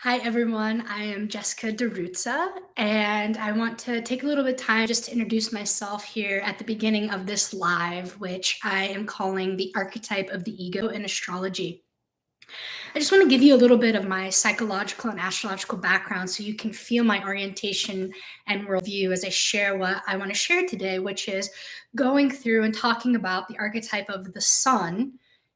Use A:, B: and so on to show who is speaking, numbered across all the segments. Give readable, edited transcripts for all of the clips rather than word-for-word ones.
A: Hi, everyone. I am Jessica DiRuzza, and I want to take a little bit of time just to introduce myself here at the beginning of this live, which I am calling the archetype of the ego in astrology. I just want to give you a little bit of my psychological and astrological background so you can feel my orientation and worldview as I share what I want to share today, which is going through and talking about the archetype of the sun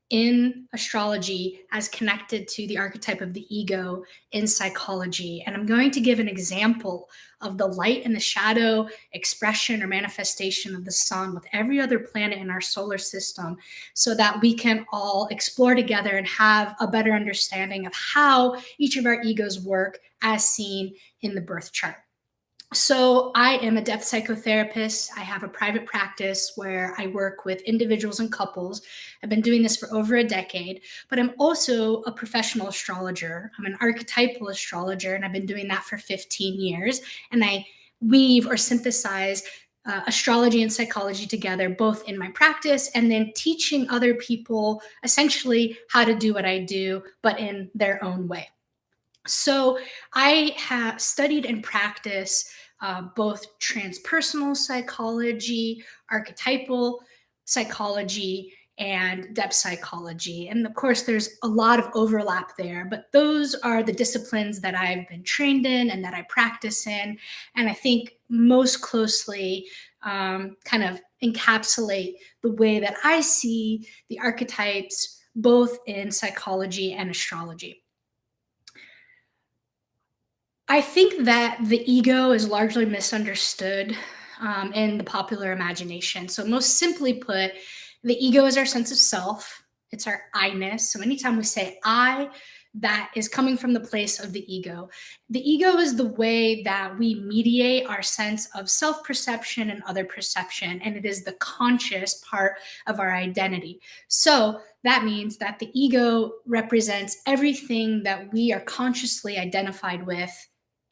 A: in astrology as connected to the archetype of the ego in psychology. And I'm going to give an example of the light and the shadow expression or manifestation of the sun with every other planet in our solar system so that we can all explore together and have a better understanding of how each of our egos work as seen in the birth chart. So, I am a depth psychotherapist. I have a private practice where I work with individuals and couples. I've been doing this for over a decade, but I'm also a professional astrologer. I'm an archetypal astrologer, and I've been doing that for 15 years. And I weave or synthesize astrology and psychology together, both in my practice and then teaching other people essentially how to do what I do, but in their own way. So I have studied and practiced both transpersonal psychology, archetypal psychology, and depth psychology. And of course, there's a lot of overlap there, but those are the disciplines that I've been trained in and that I practice in. And I think most closely kind of encapsulate the way that I see the archetypes both in psychology and astrology. I think that the ego is largely misunderstood in the popular imagination. So, most simply put, the ego is our sense of self, it's our I ness. So, anytime we say I, that is coming from the place of the ego. The ego is the way that we mediate our sense of self perception and other perception, and it is the conscious part of our identity. So, that means that the ego represents everything that we are consciously identified with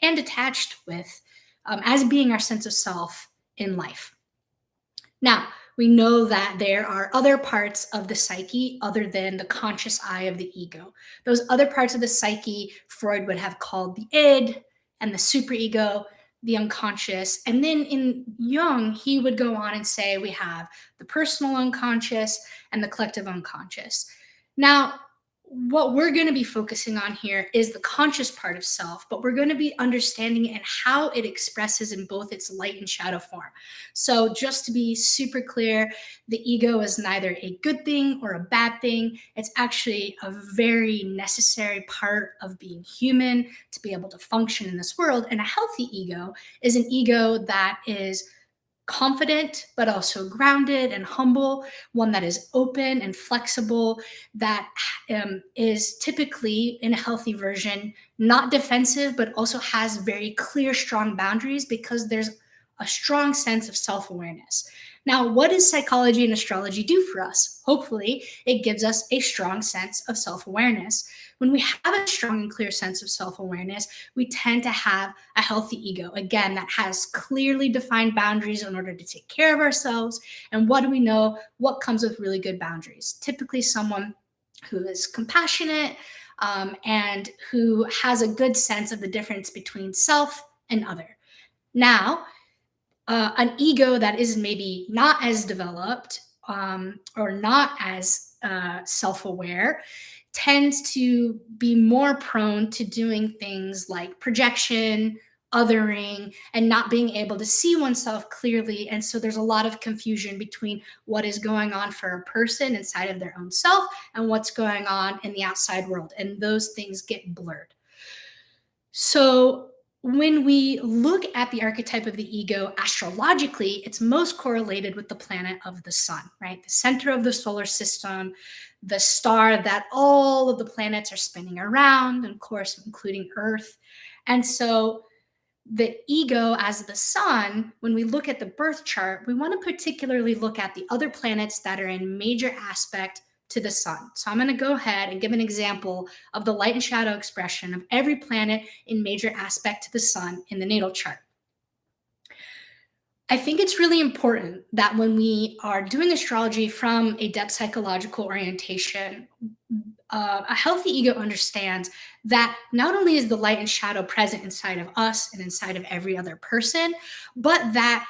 A: and attached with as being our sense of self in life. Now, we know that there are other parts of the psyche other than the conscious eye of the ego. Those other parts of the psyche, Freud would have called the id and the superego, the unconscious. And then in Jung, he would go on and say we have the personal unconscious and the collective unconscious. Now, what we're going to be focusing on here is the conscious part of self, but we're going to be understanding and how it expresses in both its light and shadow form. So, just to be super clear, the ego is neither a good thing or a bad thing. It's actually a very necessary part of being human to be able to function in this world. And a healthy ego is an ego that is confident, but also grounded and humble, one that is open and flexible, that is typically in a healthy version, not defensive, but also has very clear, strong boundaries because there's a strong sense of self awareness. Now, what does psychology and astrology do for us? Hopefully, it gives us a strong sense of self awareness. When we have a strong and clear sense of self awareness, we tend to have a healthy ego, again, that has clearly defined boundaries in order to take care of ourselves. And what do we know? What comes with really good boundaries? Typically, someone who is compassionate and who has a good sense of the difference between self and other. Now, an ego that is maybe not as developed or not as self aware tends to be more prone to doing things like projection, othering, and not being able to see oneself clearly. And so there's a lot of confusion between what is going on for a person inside of their own self and what's going on in the outside world. And those things get blurred. So, when we look at the archetype of the ego astrologically, it's most correlated with the planet of the sun, right? The center of the solar system, the star that all of the planets are spinning around, and of course, including Earth. And so, the ego as the sun, when we look at the birth chart, we want to particularly look at the other planets that are in major aspect to the sun. So I'm going to go ahead and give an example of the light and shadow expression of every planet in major aspect to the sun in the natal chart. I think it's really important that when we are doing astrology from a depth psychological orientation, a healthy ego understands that not only is the light and shadow present inside of us and inside of every other person, but that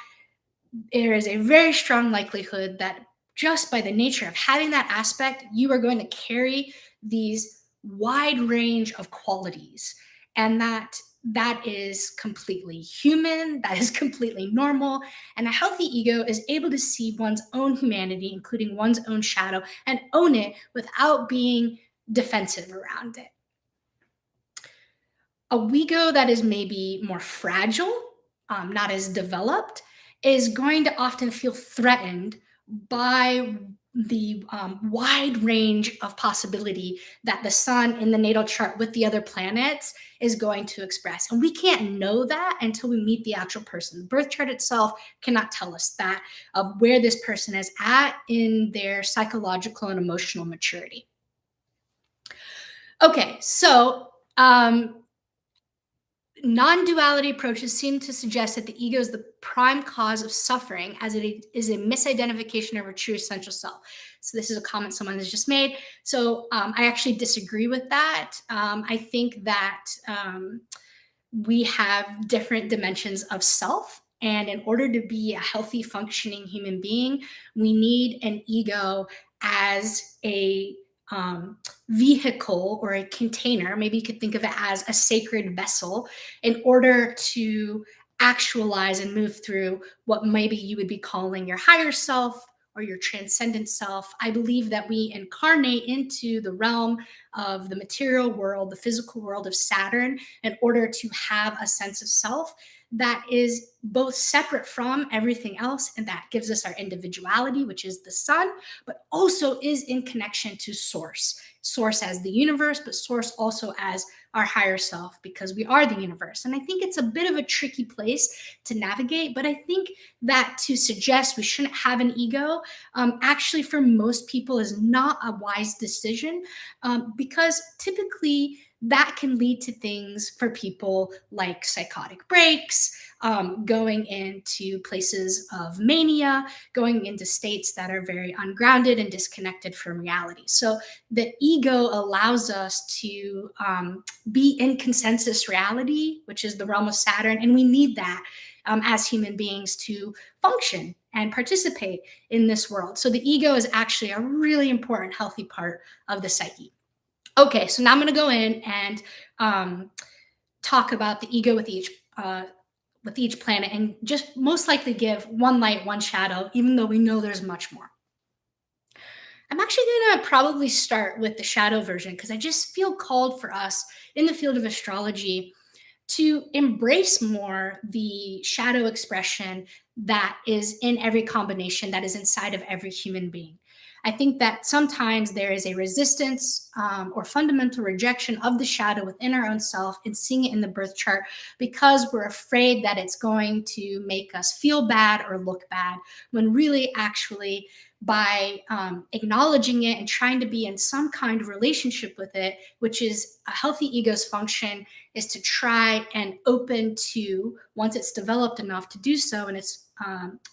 A: there is a very strong likelihood that just by the nature of having that aspect, you are going to carry these wide range of qualities, and that is completely human, that is completely normal, and a healthy ego is able to see one's own humanity, including one's own shadow, and own it without being defensive around it. A ego that is maybe more fragile, not as developed, is going to often feel threatened by the wide range of possibility that the sun in the natal chart with the other planets is going to express. And we can't know that until we meet the actual person. The birth chart itself cannot tell us that of where this person is at in their psychological and emotional maturity. Okay, so non-duality approaches seem to suggest that the ego is the prime cause of suffering, as it is a misidentification of our true essential self. So this is a comment someone has just made. So I actually disagree with that. I think that we have different dimensions of self. And in order to be a healthy, functioning human being, we need an ego as a vehicle or a container. Maybe you could think of it as a sacred vessel in order to actualize and move through what maybe you would be calling your higher self or your transcendent self. I believe that we incarnate into the realm of the material world, the physical world of Saturn, in order to have a sense of self that is both separate from everything else, and that gives us our individuality, which is the sun, but also is in connection to source. Source as the universe, but source also as our higher self, because we are the universe. And I think it's a bit of a tricky place to navigate, but I think that to suggest we shouldn't have an ego, actually for most people is not a wise decision, because typically that can lead to things for people like psychotic breaks, going into places of mania, going into states that are very ungrounded and disconnected from reality. So the ego allows us to be in consensus reality, which is the realm of Saturn, and we need that as human beings to function and participate in this world. So the ego is actually a really important, healthy part of the psyche. Okay, so now I'm going to go in and talk about the ego with each planet, and just most likely give one light, one shadow, even though we know there's much more. I'm actually going to probably start with the shadow version because I just feel called for us in the field of astrology to embrace more the shadow expression that is in every combination, that is inside of every human being. I think that sometimes there is a resistance or fundamental rejection of the shadow within our own self and seeing it in the birth chart because we're afraid that it's going to make us feel bad or look bad, when really actually by acknowledging it and trying to be in some kind of relationship with it, which is a healthy ego's function, is to try and open to, once it's developed enough to do so in its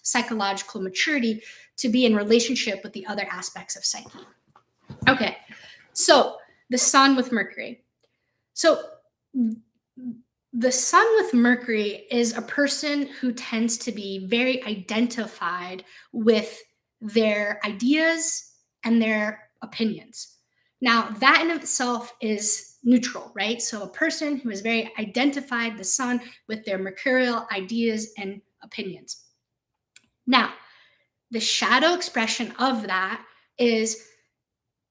A: psychological maturity, to be in relationship with the other aspects of psyche. Okay, so the sun with Mercury. So the sun with Mercury is a person who tends to be very identified with their ideas and their opinions. Now, that in itself is neutral, right? So a person who is very identified, the sun, with their mercurial ideas and opinions. Now, the shadow expression of that is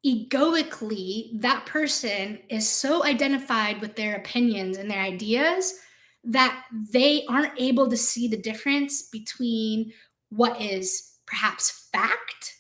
A: egoically, that person is so identified with their opinions and their ideas that they aren't able to see the difference between what is perhaps fact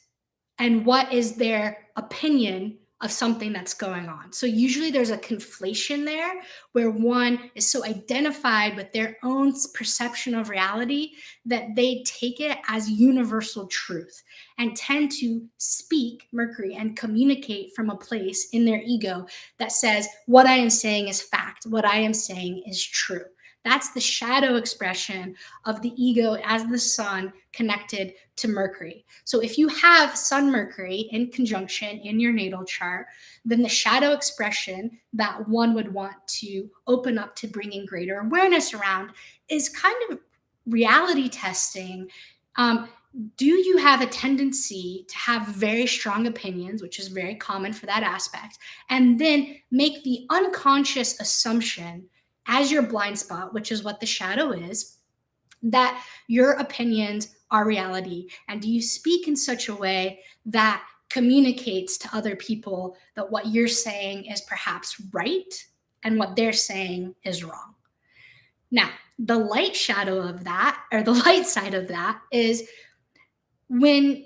A: and what is their opinion of something that's going on. So usually there's a conflation there where one is so identified with their own perception of reality that they take it as universal truth and tend to speak Mercury and communicate from a place in their ego that says, what I am saying is fact, what I am saying is true. That's the shadow expression of the ego as the sun connected to Mercury. So if you have Sun Mercury in conjunction in your natal chart, then the shadow expression that one would want to open up to bringing greater awareness around is kind of reality testing. Do you have a tendency to have very strong opinions, which is very common for that aspect, and then make the unconscious assumption as your blind spot, which is what the shadow is, that your opinions are reality? And do you speak in such a way that communicates to other people that what you're saying is perhaps right and what they're saying is wrong? Now, the light shadow of that, or the light side of that, is when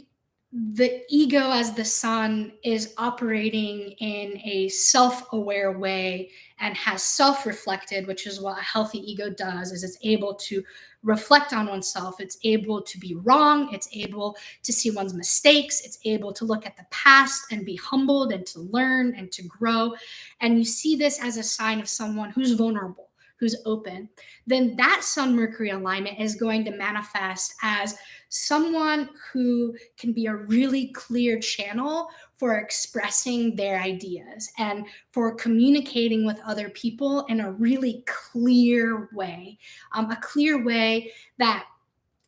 A: the ego as the sun is operating in a self-aware way and has self-reflected, which is what a healthy ego does, is it's able to reflect on oneself, it's able to be wrong, it's able to see one's mistakes, it's able to look at the past and be humbled and to learn and to grow. And you see this as a sign of someone who's vulnerable, who's open. Then that sun Mercury alignment is going to manifest as someone who can be a really clear channel for expressing their ideas and for communicating with other people in a really clear way, a clear way that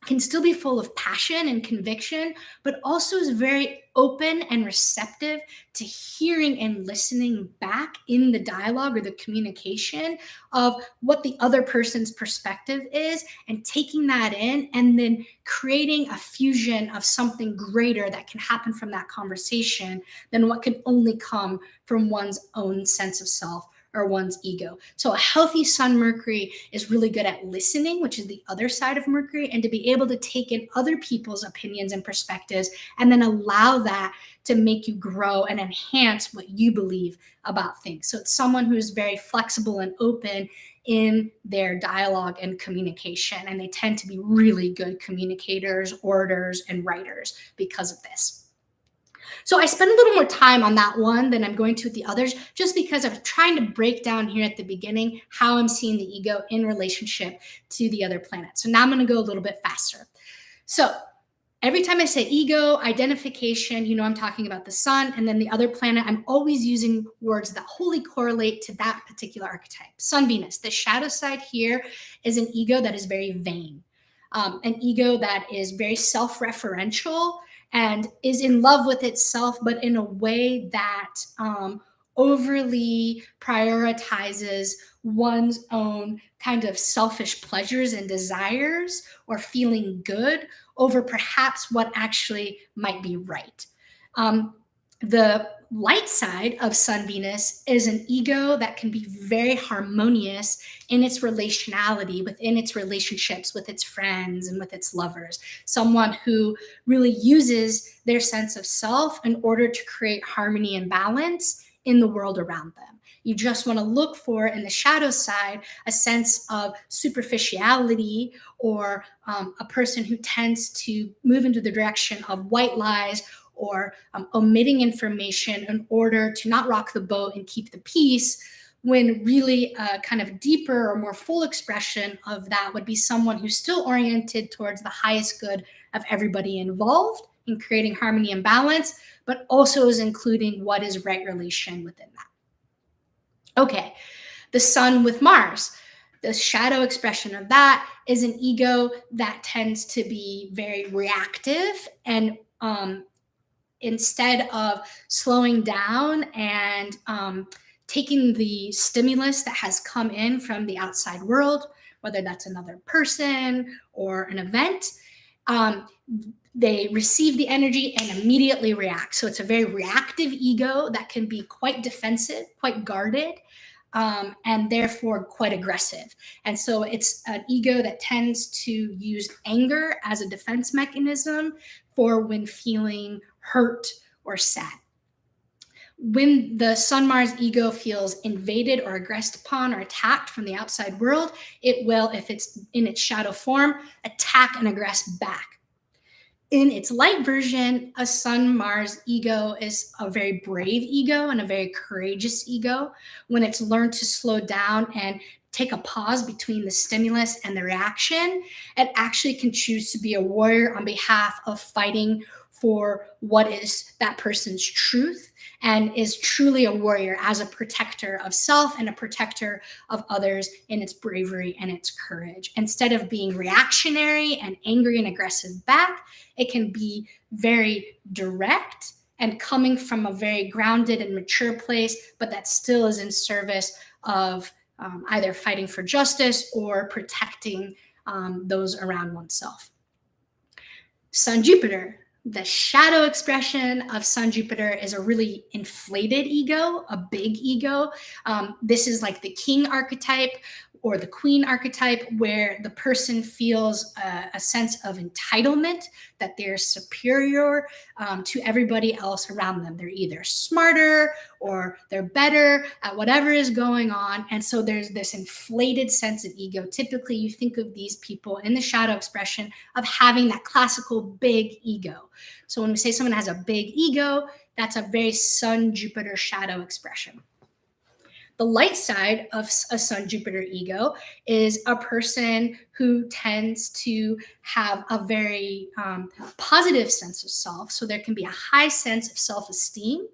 A: can still be full of passion and conviction, but also is very open and receptive to hearing and listening back in the dialogue or the communication of what the other person's perspective is, and taking that in and then creating a fusion of something greater that can happen from that conversation than what can only come from one's own sense of self or one's ego. So a healthy sun Mercury is really good at listening, which is the other side of Mercury, and to be able to take in other people's opinions and perspectives and then allow that to make you grow and enhance what you believe about things. So it's someone who is very flexible and open in their dialogue and communication, and they tend to be really good communicators, orators, and writers because of this. So I spend a little more time on that one than I'm going to with the others, just because I'm trying to break down here at the beginning how I'm seeing the ego in relationship to the other planets. So now I'm going to go a little bit faster. So every time I say ego, identification, you know I'm talking about the sun, and then the other planet, I'm always using words that wholly correlate to that particular archetype. Sun, Venus. The shadow side here is an ego that is very vain, an ego that is very self-referential and is in love with itself, but in a way that overly prioritizes one's own kind of selfish pleasures and desires or feeling good over perhaps what actually might be right. The light side of Sun Venus is an ego that can be very harmonious in its relationality, within its relationships with its friends and with its lovers. Someone who really uses their sense of self in order to create harmony and balance in the world around them. You just want to look for, in the shadow side, a sense of superficiality, or a person who tends to move into the direction of white lies or omitting information in order to not rock the boat and keep the peace, when really a kind of deeper or more full expression of that would be someone who's still oriented towards the highest good of everybody involved in creating harmony and balance, but also is including what is right relation within that. Okay, the sun with Mars. The shadow expression of that is an ego that tends to be very reactive, and instead of slowing down and taking the stimulus that has come in from the outside world, whether that's another person or an event, they receive the energy and immediately react. So it's a very reactive ego that can be quite defensive, quite guarded, and therefore quite aggressive. And so it's an ego that tends to use anger as a defense mechanism for when feeling hurt or sad. When the Sun Mars ego feels invaded or aggressed upon or attacked from the outside world, it will, if it's in its shadow form, attack and aggress back. In its light version, a Sun Mars ego is a very brave ego and a very courageous ego. When it's learned to slow down and take a pause between the stimulus and the reaction, and actually can choose to be a warrior on behalf of fighting for what is that person's truth, and is truly a warrior as a protector of self and a protector of others in its bravery and its courage. Instead of being reactionary and angry and aggressive back, it can be very direct and coming from a very grounded and mature place, but that still is in service of either fighting for justice or protecting those around oneself. Sun Jupiter. The shadow expression of Sun Jupiter is a really inflated ego, a big ego. This is like the king archetype or the queen archetype, where the person feels a sense of entitlement, that they're superior to everybody else around them. They're either smarter or they're better at whatever is going on. And so there's this inflated sense of ego. Typically, you think of these people in the shadow expression of having that classical big ego. So when we say someone has a big ego, that's a very Sun Jupiter shadow expression. The light side of a Sun Jupiter ego is a person who tends to have a very positive sense of self. So there can be a high sense of self-esteem,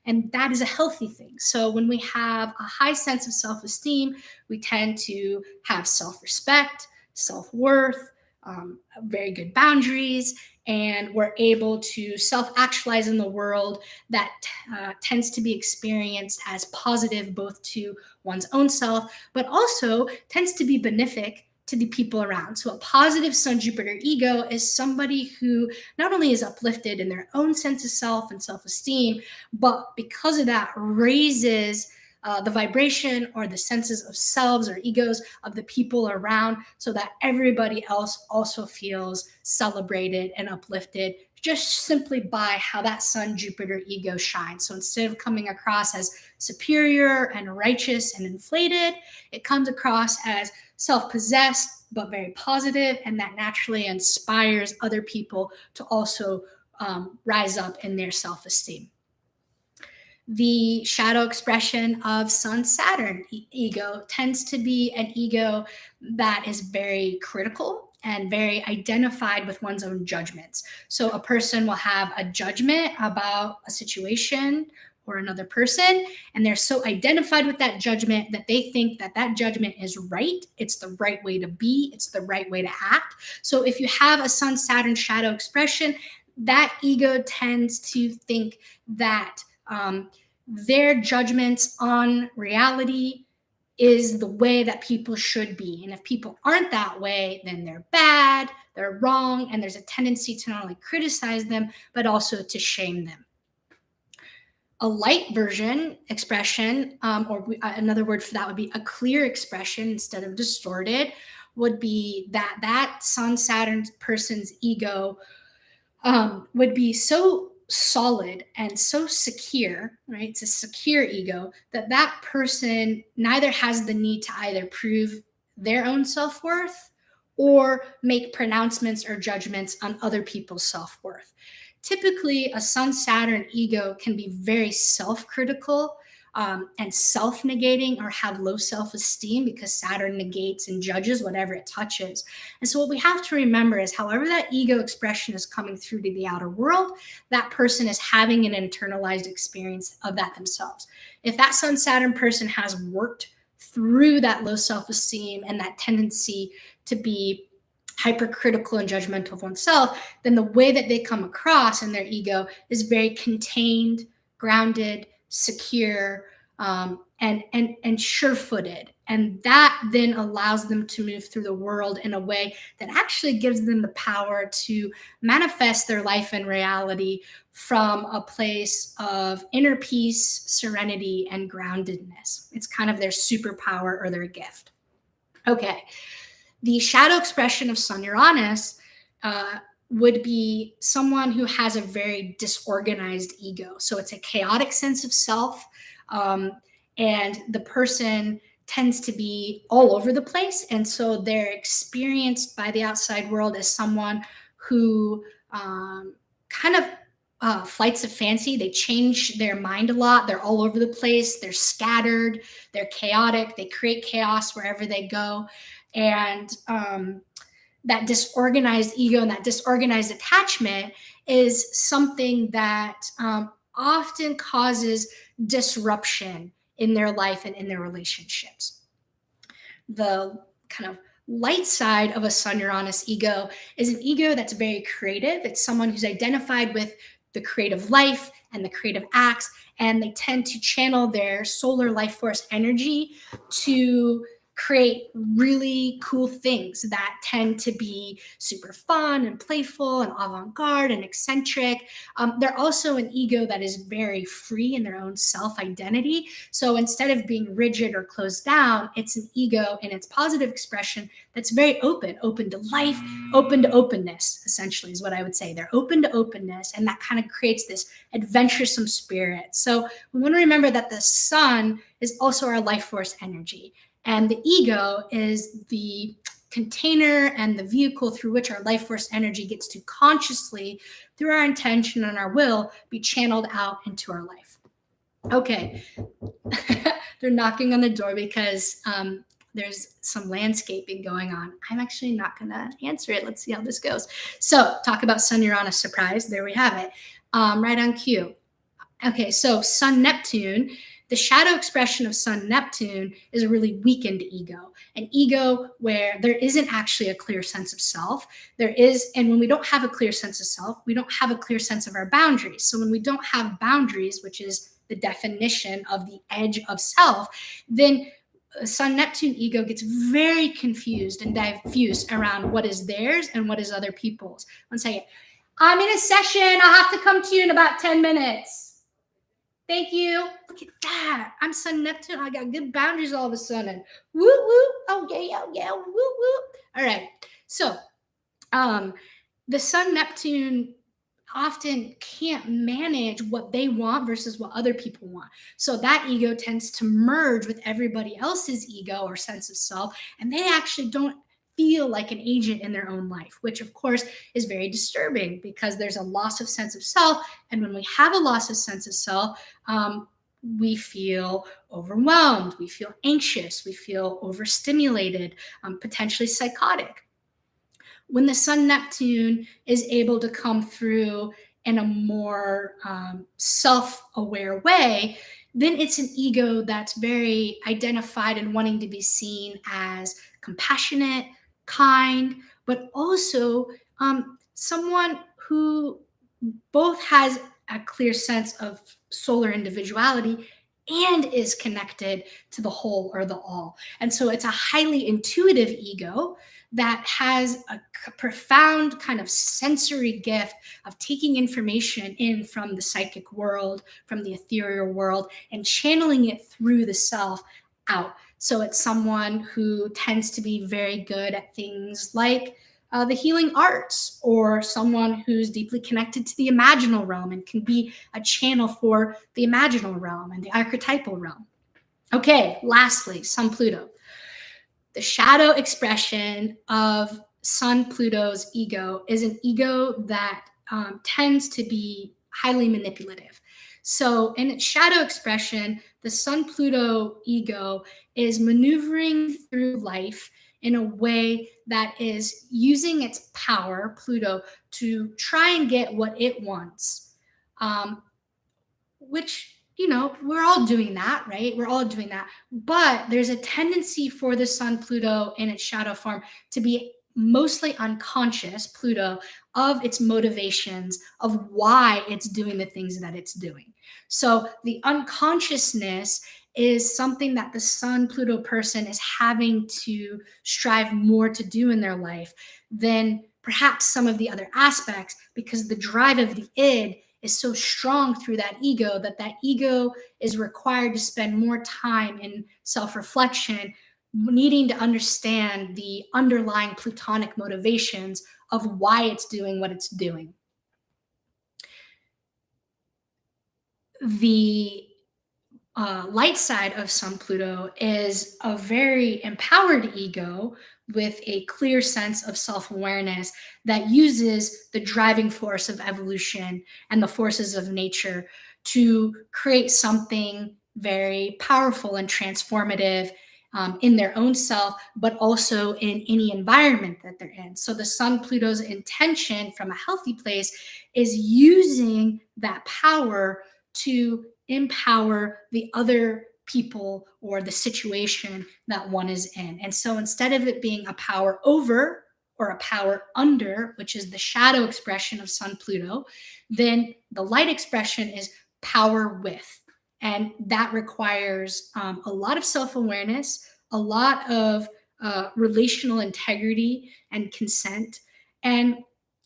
A: and that is a healthy thing. So when we have a high sense of self-esteem, we tend to have self-respect, self-worth, very good boundaries, and we're able to self-actualize in the world that tends to be experienced as positive both to one's own self, but also tends to be benefic to the people around. So a positive Sun Jupiter ego is somebody who not only is uplifted in their own sense of self and self-esteem, but because of that raises the vibration or the senses of selves or egos of the people around, so that everybody else also feels celebrated and uplifted just simply by how that Sun Jupiter ego shines. So instead of coming across as superior and righteous and inflated, it comes across as self-possessed but very positive, and that naturally inspires other people to also rise up in their self-esteem. The shadow expression of Sun Saturn ego tends to be an ego that is very critical and very identified with one's own judgments. So a person will have a judgment about a situation or another person, and they're so identified with that judgment that they think that that judgment is right. It's the right way to be. It's the right way to act. So if you have a Sun Saturn shadow expression, that ego tends to think that their judgments on reality is the way that people should be. And if people aren't that way, then they're bad, they're wrong, and there's a tendency to not only criticize them, but also to shame them. A light version expression, or another word for that would be a clear expression instead of distorted, would be that Sun Saturn person's ego would be so solid and so secure, right? It's a secure ego that that person neither has the need to either prove their own self-worth or make pronouncements or judgments on other people's self-worth. Typically, a Sun Saturn ego can be very self-critical and self-negating, or have low self-esteem, because Saturn negates and judges whatever it touches. And so what we have to remember is, however that ego expression is coming through to the outer world, that person is having an internalized experience of that themselves. If that Sun Saturn person has worked through that low self-esteem and that tendency to be hypercritical and judgmental of oneself, then the way that they come across in their ego is very contained, grounded, secure, and sure-footed. And that then allows them to move through the world in a way that actually gives them the power to manifest their life and reality from a place of inner peace, serenity, and groundedness. It's kind of their superpower or their gift. Okay, the shadow expression of Sun Uranus would be someone who has a very disorganized ego. So it's a chaotic sense of self, and the person tends to be all over the place. And so they're experienced by the outside world as someone who kind of flights of fancy. They change their mind a lot. They're all over the place. They're scattered. They're chaotic. They create chaos wherever they go. And that disorganized ego and that disorganized attachment is something that often causes disruption in their life and in their relationships. The kind of light side of a Sun Uranus ego is an ego that's very creative. It's someone who's identified with the creative life and the creative acts, and they tend to channel their solar life force energy to create really cool things that tend to be super fun and playful and avant-garde and eccentric. They're also an ego that is very free in their own self-identity. So instead of being rigid or closed down, it's an ego in its positive expression that's very open, open to life, open to openness, essentially, is what I would say. They're open to openness, and that kind of creates this adventuresome spirit. So we want to remember that the sun is also our life force energy, and the ego is the container and the vehicle through which our life force energy gets to consciously, through our intention and our will, be channeled out into our life. Okay. They're knocking on the door because there's some landscaping going on. I'm actually not going to answer it. Let's see how this goes. So, talk about Sun Uranus surprise. There we have it. Right on cue. Okay, so Sun Neptune, the shadow expression of Sun Neptune is a really weakened ego, an ego where there isn't actually a clear sense of self. There is, and when we don't have a clear sense of self, we don't have a clear sense of our boundaries. So when we don't have boundaries, which is the definition of the edge of self, then Sun Neptune ego gets very confused and diffused around what is theirs and what is other people's. One second. I'm in a session. I'll have to come to you in about 10 minutes. Thank you. Look at that. I'm Sun Neptune. I got good boundaries all of a sudden. Woo woo. Oh yeah. Woo woo. All right. So the Sun Neptune often can't manage what they want versus what other people want. So that ego tends to merge with everybody else's ego or sense of self, and they actually don't feel like an agent in their own life, which of course is very disturbing because there's a loss of sense of self. And when we have a loss of sense of self, we feel overwhelmed, we feel anxious, we feel overstimulated, potentially psychotic. When the Sun Neptune is able to come through in a more self-aware way, then it's an ego that's very identified and wanting to be seen as compassionate, kind, but also someone who both has a clear sense of solar individuality and is connected to the whole or the all. And so it's a highly intuitive ego that has a profound kind of sensory gift of taking information in from the psychic world, from the ethereal world, and channeling it through the self out. So it's someone who tends to be very good at things like the healing arts, or someone who's deeply connected to the imaginal realm and can be a channel for the imaginal realm and the archetypal realm. Okay, lastly, Sun Pluto. The shadow expression of Sun Pluto's ego is an ego that tends to be highly manipulative. So, in its shadow expression, the Sun Pluto ego is maneuvering through life in a way that is using its power, Pluto, to try and get what it wants, which, we're all doing that, right? We're all doing that. But there's a tendency for the Sun Pluto in its shadow form to be mostly unconscious, Pluto, of its motivations, of why it's doing the things that it's doing. So the unconsciousness is something that the Sun Pluto person is having to strive more to do in their life than perhaps some of the other aspects, because the drive of the id is so strong through that ego that ego is required to spend more time in self-reflection, needing to understand the underlying plutonic motivations of why it's doing what it's doing. The light side of Sun Pluto is a very empowered ego with a clear sense of self-awareness that uses the driving force of evolution and the forces of nature to create something very powerful and transformative in their own self, but also in any environment that they're in. So the Sun Pluto's intention from a healthy place is using that power to empower the other people or the situation that one is in. And so instead of it being a power over or a power under, which is the shadow expression of Sun Pluto, then the light expression is power with. And that requires a lot of self awareness, a lot of relational integrity and consent, and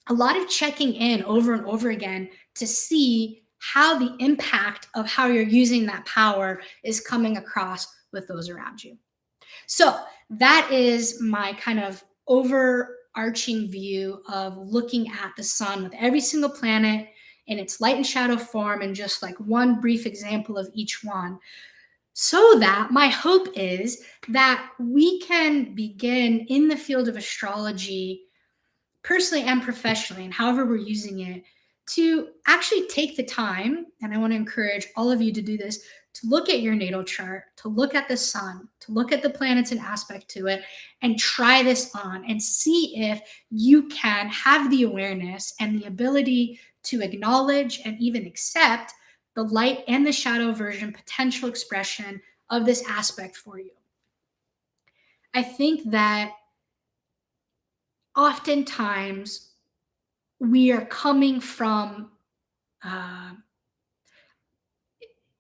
A: a lot of checking in over and over again to see how the impact of how you're using that power is coming across with those around you. So that is my kind of overarching view of looking at the sun with every single planet in its light and shadow form, and just like one brief example of each one. So that my hope is that we can begin in the field of astrology, personally and professionally, and however we're using it, to actually take the time, and I want to encourage all of you to do this, to look at your natal chart, to look at the sun, to look at the planets and aspect to it, and try this on and see if you can have the awareness and the ability to acknowledge and even accept the light and the shadow version potential expression of this aspect for you. I think that oftentimes we are coming from uh,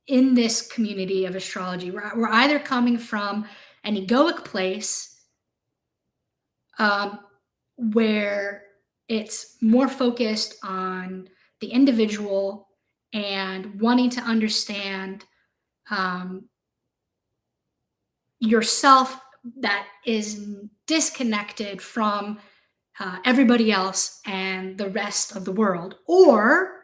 A: in this community of astrology, we're either coming from an egoic place, um, where it's more focused on the individual and wanting to understand um, yourself, that is disconnected from everybody else and the rest of the world, or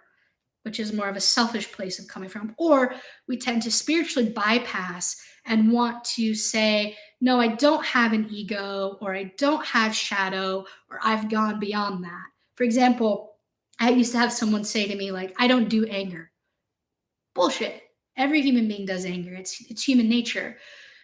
A: which is more of a selfish place of coming from, or we tend to spiritually bypass and want to say, no, I don't have an ego, or I don't have shadow, or I've gone beyond that. For example, I used to have someone say to me, like, I don't do anger. Bullshit. Every human being does anger. It's human nature.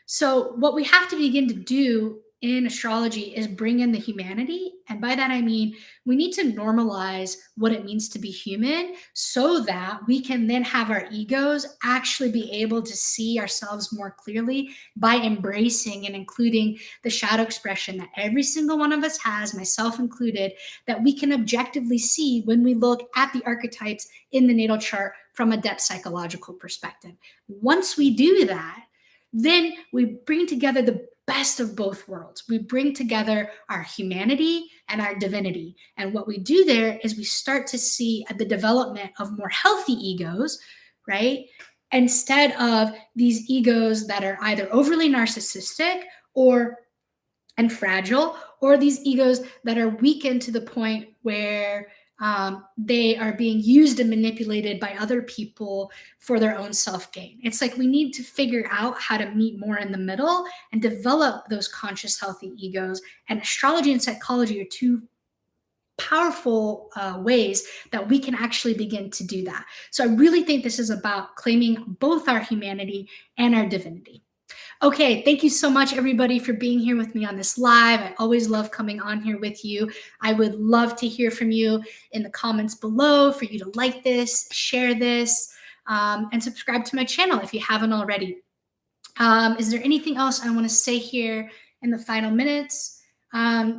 A: So what we have to begin to do in astrology is bring in the humanity, and by that I mean we need to normalize what it means to be human, so that we can then have our egos actually be able to see ourselves more clearly by embracing and including the shadow expression that every single one of us has, myself included, that we can objectively see when we look at the archetypes in the natal chart from a depth psychological perspective. Once we do that, then we bring together the best of both worlds. We bring together our humanity and our divinity. And what we do there is we start to see the development of more healthy egos, right? Instead of these egos that are either overly narcissistic or and fragile, or these egos that are weakened to the point where they are being used and manipulated by other people for their own self gain. It's like we need to figure out how to meet more in the middle and develop those conscious, healthy egos. And astrology and psychology are two powerful ways that we can actually begin to do that. So I really think this is about claiming both our humanity and our divinity. Okay, thank you so much, everybody, for being here with me on this live. I always love coming on here with you. I would love to hear from you in the comments below, for you to like this, share this, and subscribe to my channel if you haven't already. Is there anything else I want to say here in the final minutes?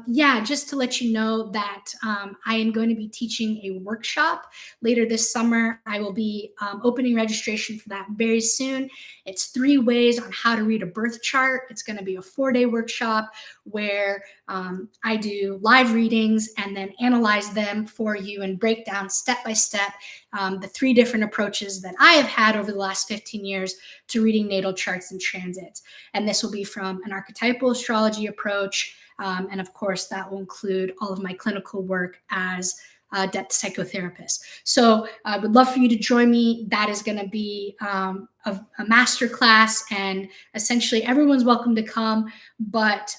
A: Yeah, just to let you know that I am going to be teaching a workshop later this summer. I will be opening registration for that very soon. It's 3 ways on how to read a birth chart. It's going to be a 4-day workshop where I do live readings and then analyze them for you and break down step by step the 3 different approaches that I have had over the last 15 years to reading natal charts and transits. And this will be from an archetypal astrology approach. And of course, that will include all of my clinical work as a depth psychotherapist. So I would love for you to join me. That is going to be a master class, and essentially everyone's welcome to come. But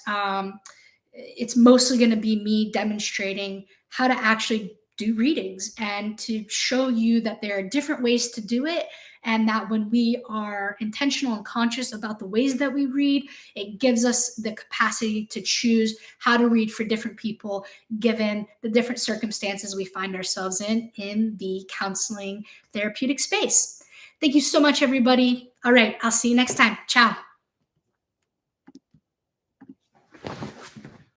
A: it's mostly going to be me demonstrating how to actually do readings and to show you that there are different ways to do it. And that when we are intentional and conscious about the ways that we read, it gives us the capacity to choose how to read for different people, given the different circumstances we find ourselves in the counseling therapeutic space. Thank you so much, everybody. All right, I'll see you next time. Ciao.